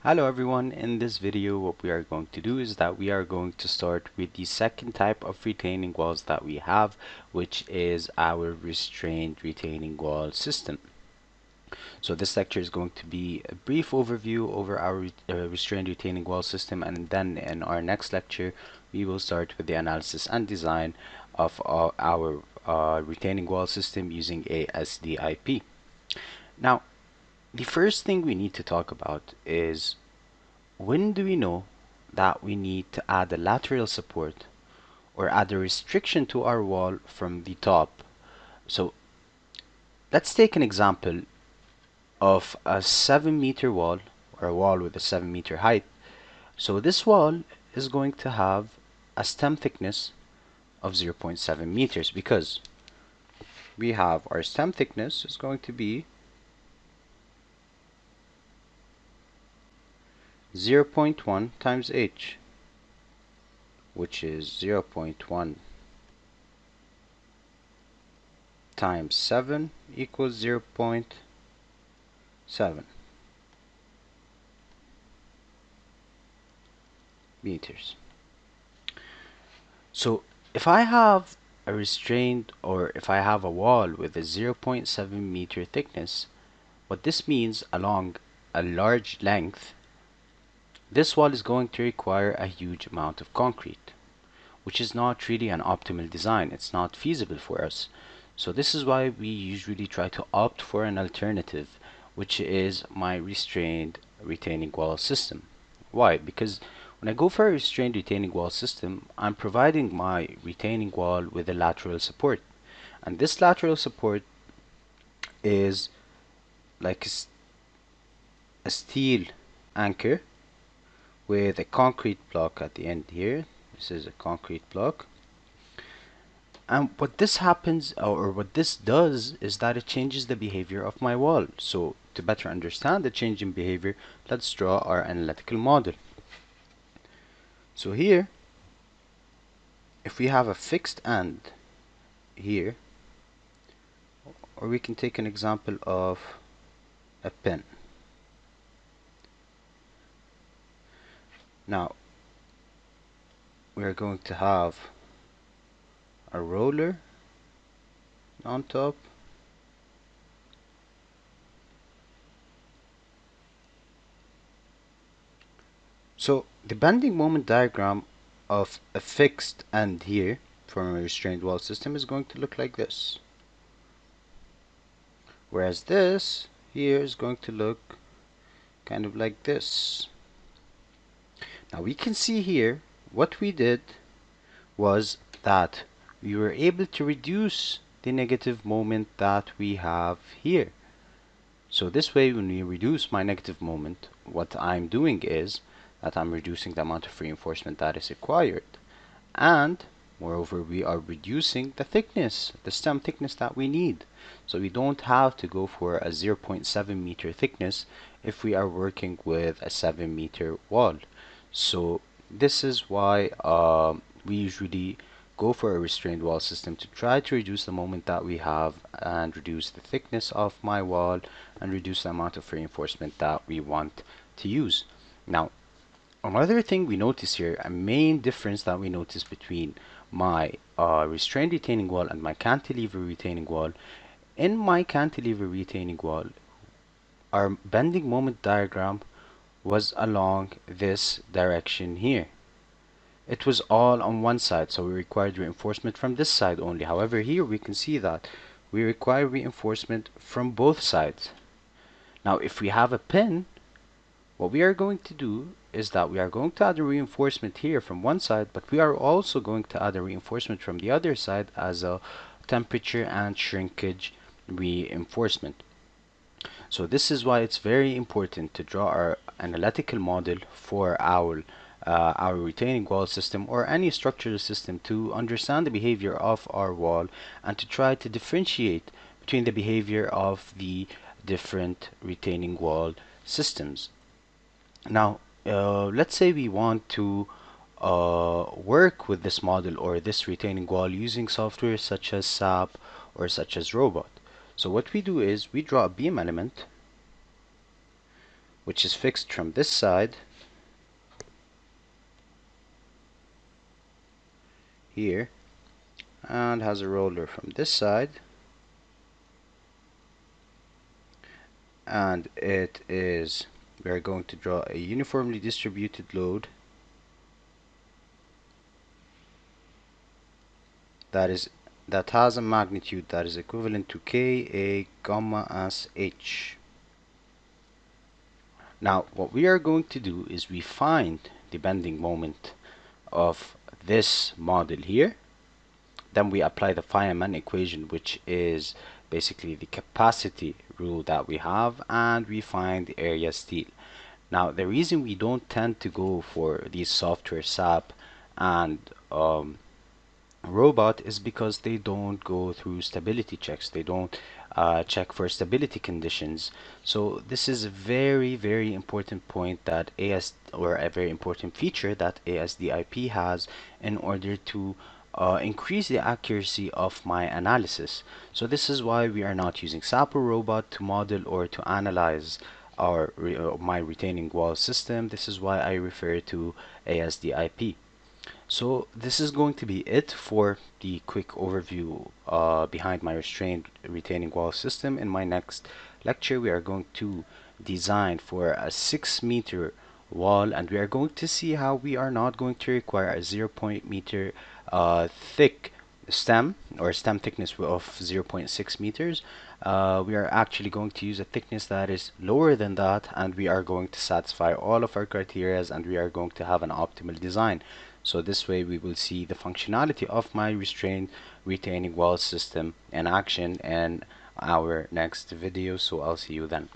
Hello everyone, in this video what we are going to do is that we are going to start with the second type of retaining walls that we have, which is our restrained retaining wall system. So this lecture is going to be a brief overview over our restrained retaining wall system, and then in our next lecture we will start with the analysis and design of our retaining wall system using ASDIP. Now, the first thing we need to talk about is, when do we know that we need to add a lateral support or add a restriction to our wall from the top? So let's take an example of a 7-meter wall, or a wall with a 7-meter height. So this wall is going to have a stem thickness of 0.7 meters, because we have our stem thickness is going to be 0.1 times h, which is 0.1 times 7 equals 0.7 meters. So if I have a restrained, or if I have a wall with a 0.7 meter thickness, what this means, along a large length, this wall is going to require a huge amount of concrete, which is not really an optimal design. It's not feasible for us. So this is why we usually try to opt for an alternative, which is my restrained retaining wall system. Why? Because when I go for a restrained retaining wall system, I'm providing my retaining wall with a lateral support. And this lateral support is like a steel anchor with a concrete block at the end here. This is a concrete block. And what this happens, or what this does, is that it changes the behavior of my wall. So to better understand the change in behavior, let's draw our analytical model. So here, if we have a fixed end here, or we can take an example of a pin. Now we are going to have a roller on top, so the bending moment diagram of a fixed end here from a restrained wall system is going to look like this, whereas this here is going to look kind of like this. Now we can see here what we did was that we were able to reduce the negative moment that we have here. So this way, when we reduce my negative moment, what I'm doing is that I'm reducing the amount of reinforcement that is required, and moreover we are reducing the thickness, the stem thickness that we need. So we don't have to go for a 0.7 meter thickness if we are working with a 7-meter wall. So this is why we usually go for a restrained wall system, to try to reduce the moment that we have and reduce the thickness of my wall and reduce the amount of reinforcement that we want to use. Now, another thing we notice here, a main difference that we notice between my restrained retaining wall and my cantilever retaining wall, in my cantilever retaining wall, our bending moment diagram was along this direction here. It was all on one side, so we required reinforcement from this side only. However, here we can see that we require reinforcement from both sides. Now, if we have a pin, what we are going to do is that we are going to add a reinforcement here from one side, but we are also going to add a reinforcement from the other side as a temperature and shrinkage reinforcement. So this is why it's very important to draw our analytical model for our retaining wall system, or any structural system, to understand the behavior of our wall and to try to differentiate between the behavior of the different retaining wall systems. Now, let's say we want to work with this model or this retaining wall using software such as SAP or such as Robot. So what we do is we draw a beam element which is fixed from this side here, and has a roller from this side, and we are going to draw a uniformly distributed load that has a magnitude that is equivalent to K A gamma S H. Now what we are going to do is we find the bending moment of this model here. Then we apply the Feynman equation, which is basically the capacity rule that we have, and we find the area steel. Now the reason we don't tend to go for these software SAP and robot is because they don't go through stability checks. They don't check for stability conditions. So this is a very important point that or a very important feature that ASDIP has in order to increase the accuracy of my analysis. So this is why we are not using SAP or robot to model or to analyze my retaining wall system. This is why I refer to ASDIP. So this is going to be it for the quick overview behind my restrained retaining wall system. In my next lecture, we are going to design for a 6-meter wall, and we are going to see how we are not going to require a 0.meter thick stem or stem thickness of 0.6 meters. We are actually going to use a thickness that is lower than that, and we are going to satisfy all of our criteria, and we are going to have an optimal design. So this way we will see the functionality of my restrained retaining wall system in action in our next video. So I'll see you then.